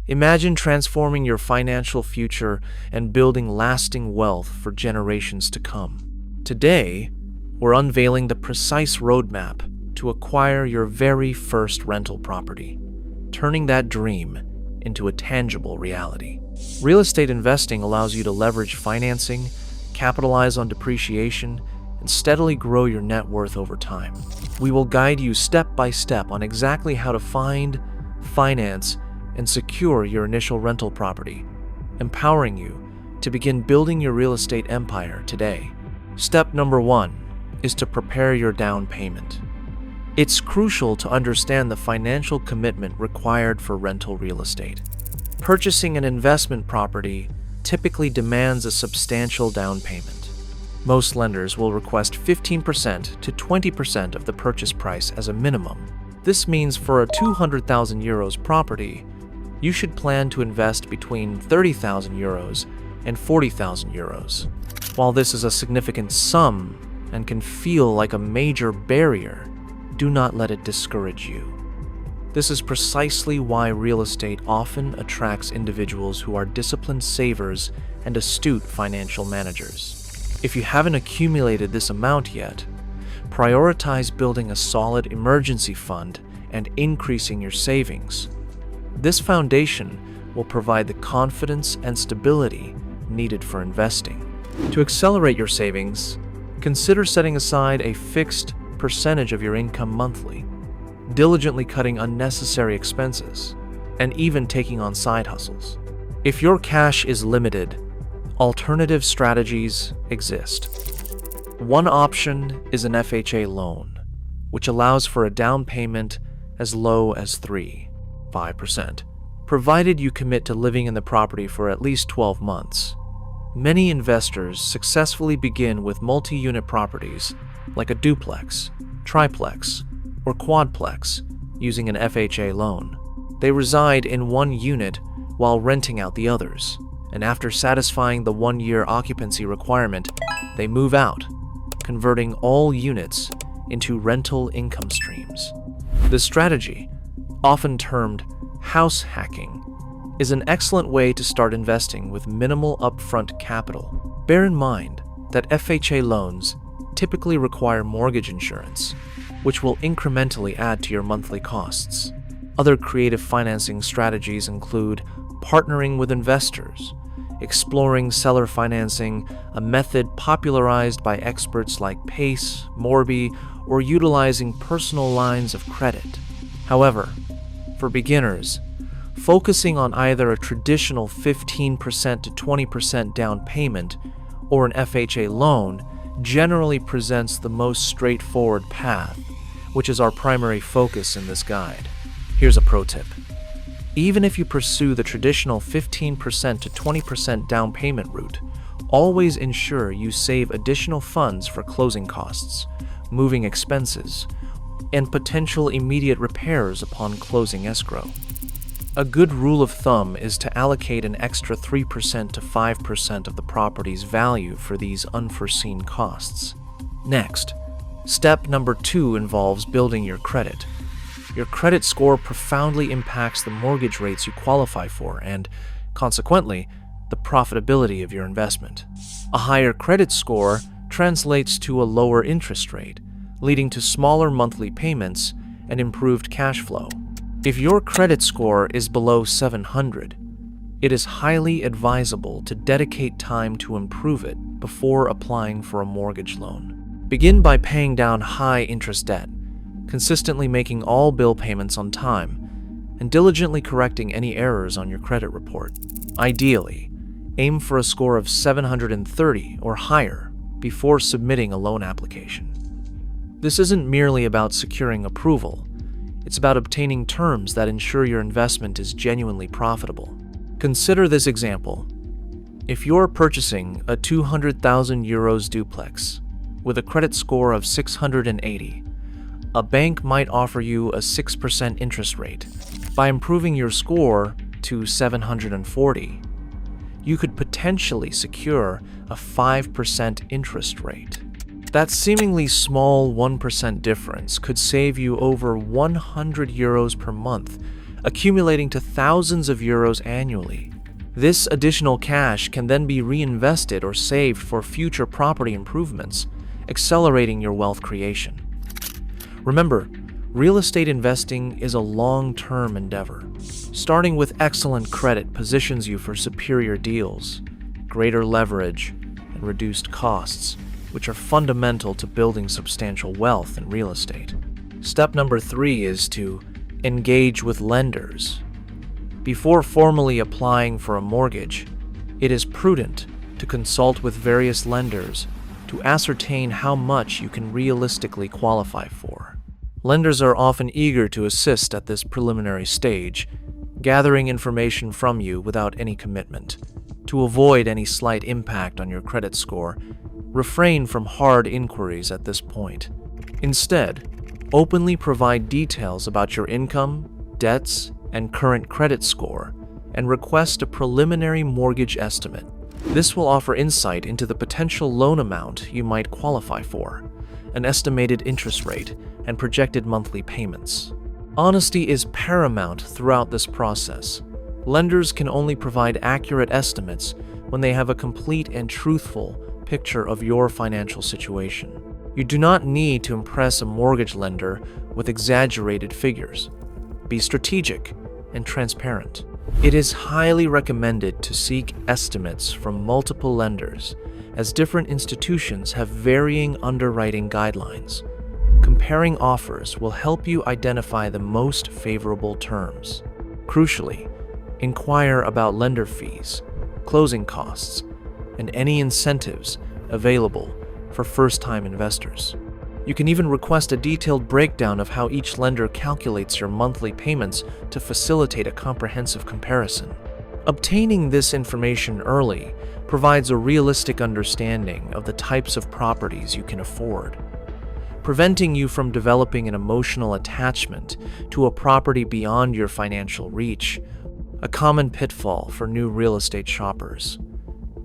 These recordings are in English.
Imagine transforming your financial future and building lasting wealth for generations to come. Today, we're unveiling the precise roadmap to acquire your very first rental property, turning that dream into a tangible reality. Real estate investing allows you to leverage financing, capitalize on depreciation, and steadily grow your net worth over time. We will guide you step by step on exactly how to find, finance, and secure your initial rental property, empowering you to begin building your real estate empire today. Step number 1 is to prepare your down payment. It's crucial to understand the financial commitment required for rental real estate. Purchasing an investment property typically demands a substantial down payment. Most lenders will request 15% to 20% of the purchase price as a minimum. This means for a 200,000 euros property, you should plan to invest between 30,000 euros and 40,000 euros. While this is a significant sum and can feel like a major barrier, do not let it discourage you. This is precisely why real estate often attracts individuals who are disciplined savers and astute financial managers. If you haven't accumulated this amount yet, prioritize building a solid emergency fund and increasing your savings. This foundation will provide the confidence and stability needed for investing. To accelerate your savings, consider setting aside a fixed percentage of your income monthly, diligently cutting unnecessary expenses, and even taking on side hustles. If your cash is limited, alternative strategies exist. One option is an FHA loan, which allows for a down payment as low as 5%, provided you commit to living in the property for at least 12 months. Many investors successfully begin with multi-unit properties like a duplex, triplex, or quadplex using an FHA loan. They reside in one unit while renting out the others, and after satisfying the 1-year occupancy requirement, they move out, converting all units into rental income streams. This strategy, often termed house hacking, is an excellent way to start investing with minimal upfront capital. Bear in mind that FHA loans typically require mortgage insurance, which will incrementally add to your monthly costs. Other creative financing strategies include partnering with investors, exploring seller financing, a method popularized by experts like Pace, Morby, or utilizing personal lines of credit. However, for beginners, focusing on either a traditional 15% to 20% down payment or an FHA loan generally presents the most straightforward path, which is our primary focus in this guide. Here's a pro tip. Even if you pursue the traditional 15% to 20% down payment route, always ensure you save additional funds for closing costs, moving expenses, and potential immediate repairs upon closing escrow. A good rule of thumb is to allocate an extra 3% to 5% of the property's value for these unforeseen costs. Next, step number 2 involves building your credit. Your credit score profoundly impacts the mortgage rates you qualify for and, consequently, the profitability of your investment. A higher credit score translates to a lower interest rate, leading to smaller monthly payments and improved cash flow. If your credit score is below 700, it is highly advisable to dedicate time to improve it before applying for a mortgage loan. Begin by paying down high-interest debt, consistently making all bill payments on time, and diligently correcting any errors on your credit report. Ideally, aim for a score of 730 or higher before submitting a loan application. This isn't merely about securing approval. It's about obtaining terms that ensure your investment is genuinely profitable. Consider this example. If you're purchasing a 200,000 euros duplex with a credit score of 680, a bank might offer you a 6% interest rate. By improving your score to 740, you could potentially secure a 5% interest rate. That seemingly small 1% difference could save you over 100 euros per month accumulating to thousands of euros annually. This additional cash can then be reinvested or saved for future property improvements, accelerating your wealth creation. Remember, real estate investing is a long-term endeavor. Starting with excellent credit positions you for superior deals, greater leverage, and reduced costs, which are fundamental to building substantial wealth in real estate. Step number 3 is to engage with lenders. Before formally applying for a mortgage, it is prudent to consult with various lenders to ascertain how much you can realistically qualify for. Lenders are often eager to assist at this preliminary stage, gathering information from you without any commitment. To avoid any slight impact on your credit score, refrain from hard inquiries at this point. Instead, openly provide details about your income, debts, and current credit score, and request a preliminary mortgage estimate. This will offer insight into the potential loan amount you might qualify for, an estimated interest rate, and projected monthly payments. Honesty is paramount throughout this process. Lenders can only provide accurate estimates when they have a complete and truthful picture of your financial situation. You do not need to impress a mortgage lender with exaggerated figures. Be strategic and transparent. It is highly recommended to seek estimates from multiple lenders, as different institutions have varying underwriting guidelines. Comparing offers will help you identify the most favorable terms. Crucially, inquire about lender fees, closing costs, and any incentives available for first-time investors. You can even request a detailed breakdown of how each lender calculates your monthly payments to facilitate a comprehensive comparison. Obtaining this information early provides a realistic understanding of the types of properties you can afford, preventing you from developing an emotional attachment to a property beyond your financial reach, a common pitfall for new real estate shoppers.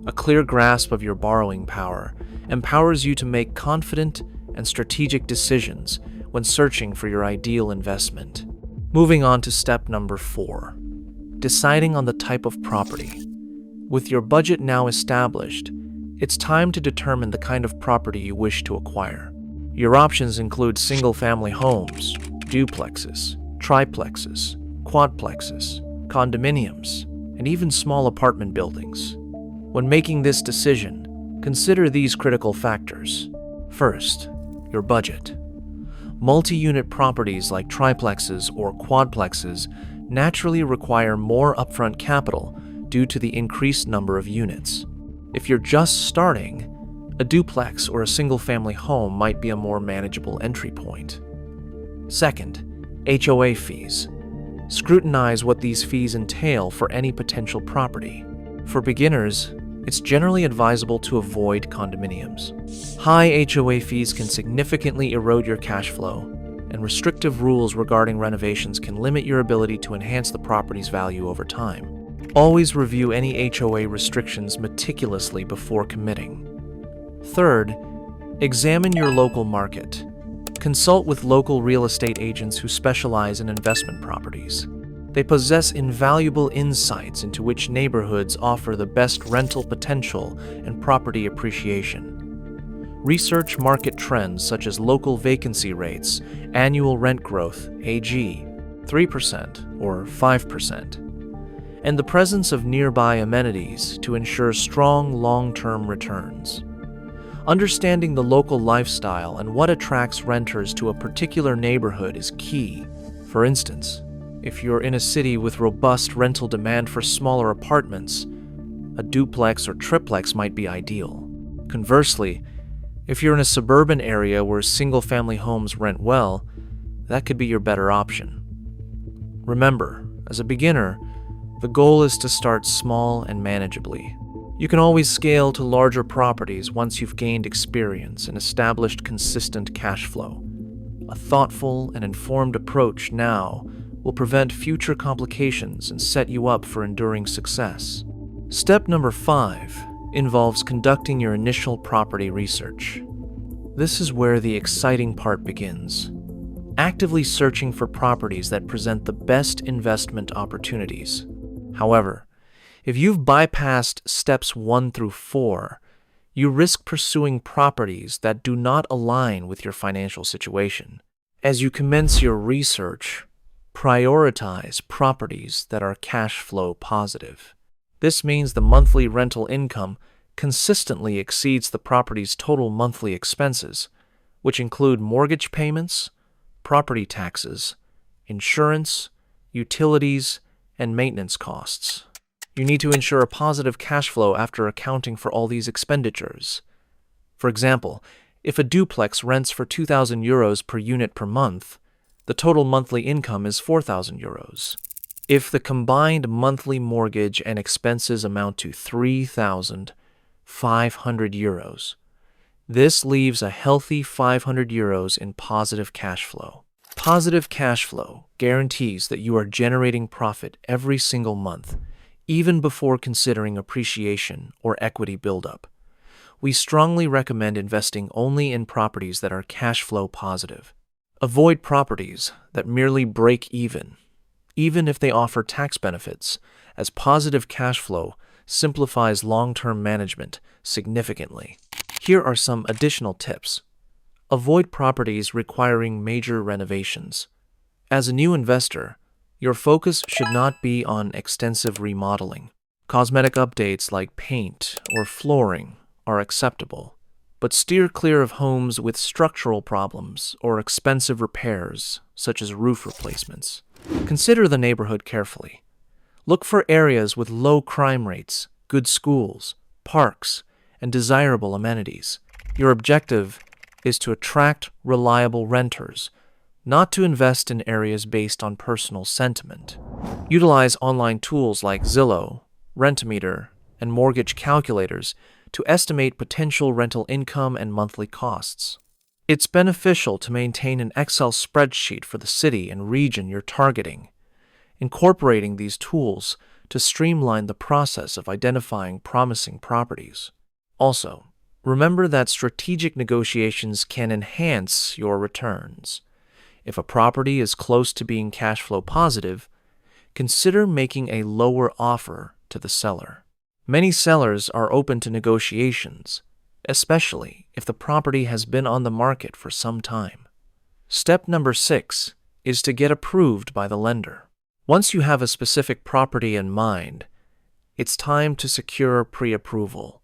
A clear grasp of your borrowing power empowers you to make confident and strategic decisions when searching for your ideal investment. Moving on to step number 4, deciding on the type of property. With your budget now established, it's time to determine the kind of property you wish to acquire. Your options include single-family homes, duplexes, triplexes, quadplexes, condominiums, and even small apartment buildings. When making this decision, consider these critical factors. First, your budget. Multi-unit properties like triplexes or quadplexes naturally require more upfront capital due to the increased number of units. If you're just starting, a duplex or a single-family home might be a more manageable entry point. Second, HOA fees. Scrutinize what these fees entail for any potential property. For beginners, it's generally advisable to avoid condominiums. High HOA fees can significantly erode your cash flow, and restrictive rules regarding renovations can limit your ability to enhance the property's value over time. Always review any HOA restrictions meticulously before committing. Third, examine your local market. Consult with local real estate agents who specialize in investment properties. They possess invaluable insights into which neighborhoods offer the best rental potential and property appreciation. Research market trends such as local vacancy rates, annual rent growth, AG, 3% or 5%, and the presence of nearby amenities to ensure strong long-term returns. Understanding the local lifestyle and what attracts renters to a particular neighborhood is key. For instance, if you're in a city with robust rental demand for smaller apartments, a duplex or triplex might be ideal. Conversely, if you're in a suburban area where single-family homes rent well, that could be your better option. Remember, as a beginner, the goal is to start small and manageably. You can always scale to larger properties once you've gained experience and established consistent cash flow. A thoughtful and informed approach now will prevent future complications and set you up for enduring success. Step number 5 involves conducting your initial property research. This is where the exciting part begins. actively searching for properties that present the best investment opportunities. However, if you've bypassed steps 1 through 4, you risk pursuing properties that do not align with your financial situation. As you commence your research, prioritize properties that are cash flow positive. This means the monthly rental income consistently exceeds the property's total monthly expenses, which include mortgage payments, property taxes, insurance, utilities, and maintenance costs. You need to ensure a positive cash flow after accounting for all these expenditures. For example, if a duplex rents for €2,000 per unit per month, the total monthly income is €4,000. If the combined monthly mortgage and expenses amount to €3,500, this leaves a healthy €500 in positive cash flow. Positive cash flow guarantees that you are generating profit every single month, even before considering appreciation or equity buildup. We strongly recommend investing only in properties that are cash flow positive. Avoid properties that merely break even if they offer tax benefits, as positive cash flow simplifies long-term management significantly. Here are some additional tips. Avoid properties requiring major renovations. As a new investor, your focus should not be on extensive remodeling. Cosmetic updates like paint or flooring are acceptable, but steer clear of homes with structural problems or expensive repairs, such as roof replacements. Consider the neighborhood carefully. Look for areas with low crime rates, good schools, parks, and desirable amenities. Your objective is to attract reliable renters, not to invest in areas based on personal sentiment. Utilize online tools like Zillow, Rent-A-Meter, and mortgage calculators to estimate potential rental income and monthly costs. It's beneficial to maintain an Excel spreadsheet for the city and region you're targeting, incorporating these tools to streamline the process of identifying promising properties. Also, remember that strategic negotiations can enhance your returns. If a property is close to being cash flow positive, consider making a lower offer to the seller. Many sellers are open to negotiations, especially if the property has been on the market for some time. Step number 6 is to get approved by the lender. Once you have a specific property in mind, it's time to secure pre-approval.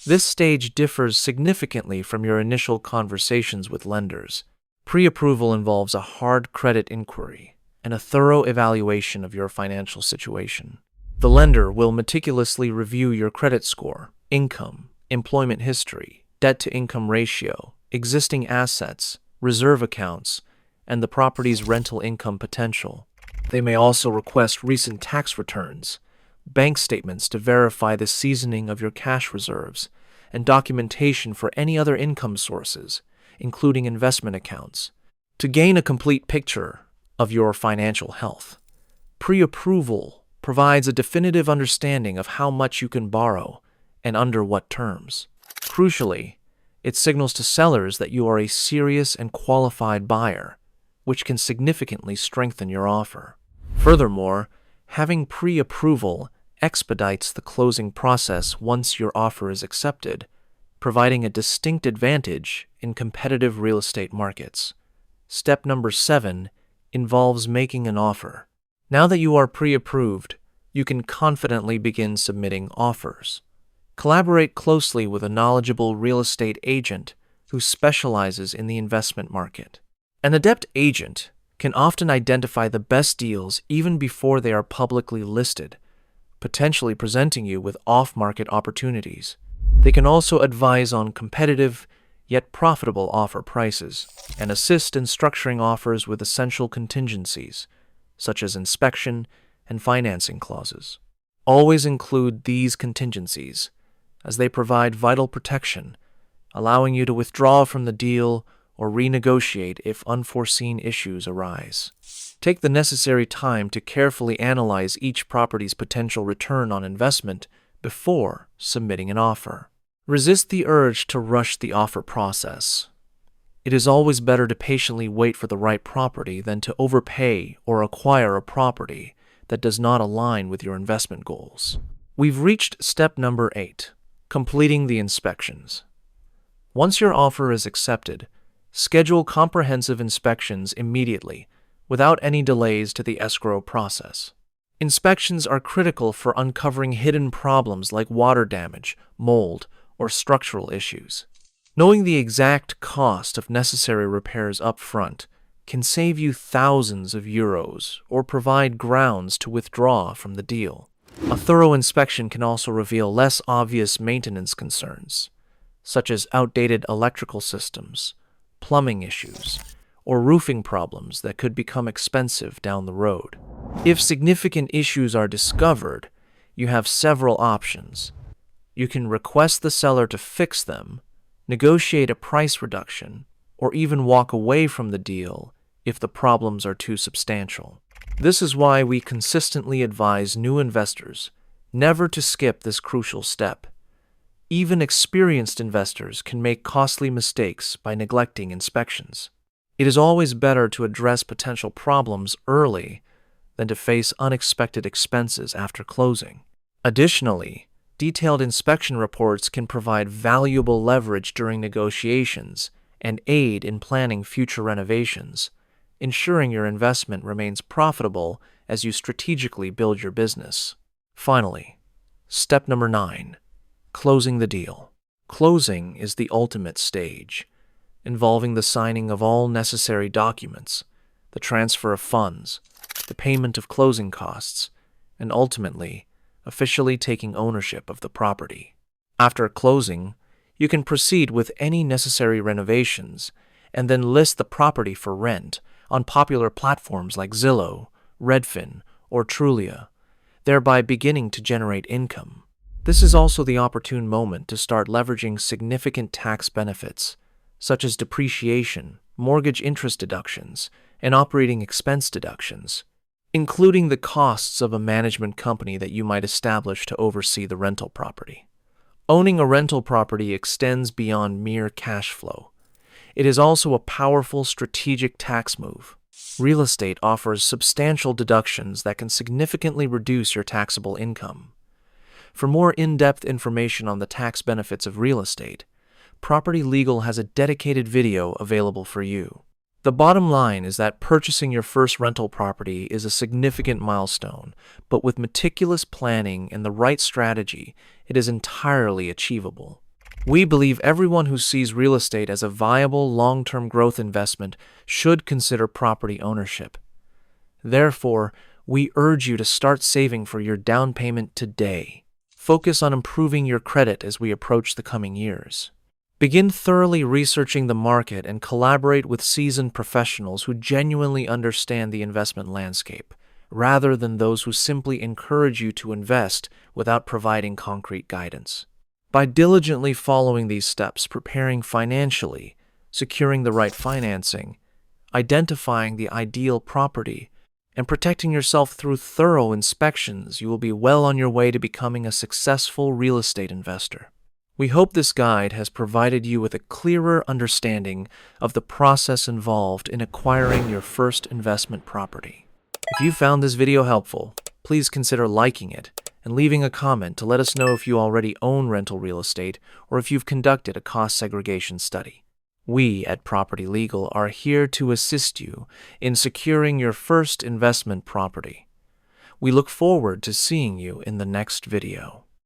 This stage differs significantly from your initial conversations with lenders. Pre-approval involves a hard credit inquiry and a thorough evaluation of your financial situation. The lender will meticulously review your credit score, income, employment history, debt-to-income ratio, existing assets, reserve accounts, and the property's rental income potential. They may also request recent tax returns, bank statements to verify the seasoning of your cash reserves, and documentation for any other income sources, including investment accounts. To gain a complete picture of your financial health, pre-approval provides a definitive understanding of how much you can borrow and under what terms. Crucially, it signals to sellers that you are a serious and qualified buyer, which can significantly strengthen your offer. Furthermore, having pre-approval expedites the closing process once your offer is accepted, providing a distinct advantage in competitive real estate markets. Step number 7 involves making an offer. Now that you are pre-approved, you can confidently begin submitting offers. Collaborate closely with a knowledgeable real estate agent who specializes in the investment market. An adept agent can often identify the best deals even before they are publicly listed, potentially presenting you with off-market opportunities. They can also advise on competitive yet profitable offer prices and assist in structuring offers with essential contingencies, such as inspection and financing clauses. Always include these contingencies, as they provide vital protection, allowing you to withdraw from the deal or renegotiate if unforeseen issues arise. Take the necessary time to carefully analyze each property's potential return on investment before submitting an offer. Resist the urge to rush the offer process. It is always better to patiently wait for the right property than to overpay or acquire a property that does not align with your investment goals. We've reached step number 8, completing the inspections. Once your offer is accepted, schedule comprehensive inspections immediately, without any delays to the escrow process. Inspections are critical for uncovering hidden problems like water damage, mold, or structural issues. Knowing the exact cost of necessary repairs up front can save you thousands of euros or provide grounds to withdraw from the deal. A thorough inspection can also reveal less obvious maintenance concerns, such as outdated electrical systems, plumbing issues, or roofing problems that could become expensive down the road. If significant issues are discovered, you have several options. You can request the seller to fix them, negotiate a price reduction, or even walk away from the deal if the problems are too substantial. This is why we consistently advise new investors never to skip this crucial step. Even experienced investors can make costly mistakes by neglecting inspections. It is always better to address potential problems early than to face unexpected expenses after closing. Additionally, detailed inspection reports can provide valuable leverage during negotiations and aid in planning future renovations, ensuring your investment remains profitable as you strategically build your business. Finally, step number 9, closing the deal. Closing is the ultimate stage, involving the signing of all necessary documents, the transfer of funds, the payment of closing costs, and ultimately, officially taking ownership of the property. After closing, you can proceed with any necessary renovations and then list the property for rent on popular platforms like Zillow, Redfin, or Trulia, thereby beginning to generate income. This is also the opportune moment to start leveraging significant tax benefits, such as depreciation, mortgage interest deductions, and operating expense deductions, including the costs of a management company that you might establish to oversee the rental property. Owning a rental property extends beyond mere cash flow. It is also a powerful strategic tax move. Real estate offers substantial deductions that can significantly reduce your taxable income. For more in-depth information on the tax benefits of real estate, Property Legal has a dedicated video available for you. The bottom line is that purchasing your first rental property is a significant milestone, but with meticulous planning and the right strategy, it is entirely achievable. We believe everyone who sees real estate as a viable long-term growth investment should consider property ownership. Therefore, we urge you to start saving for your down payment today. Focus on improving your credit as we approach the coming years. Begin thoroughly researching the market and collaborate with seasoned professionals who genuinely understand the investment landscape, rather than those who simply encourage you to invest without providing concrete guidance. By diligently following these steps, preparing financially, securing the right financing, identifying the ideal property, and protecting yourself through thorough inspections, you will be well on your way to becoming a successful real estate investor. We hope this guide has provided you with a clearer understanding of the process involved in acquiring your first investment property. If you found this video helpful, please consider liking it and leaving a comment to let us know if you already own rental real estate or if you've conducted a cost segregation study. We at Property Legal are here to assist you in securing your first investment property. We look forward to seeing you in the next video.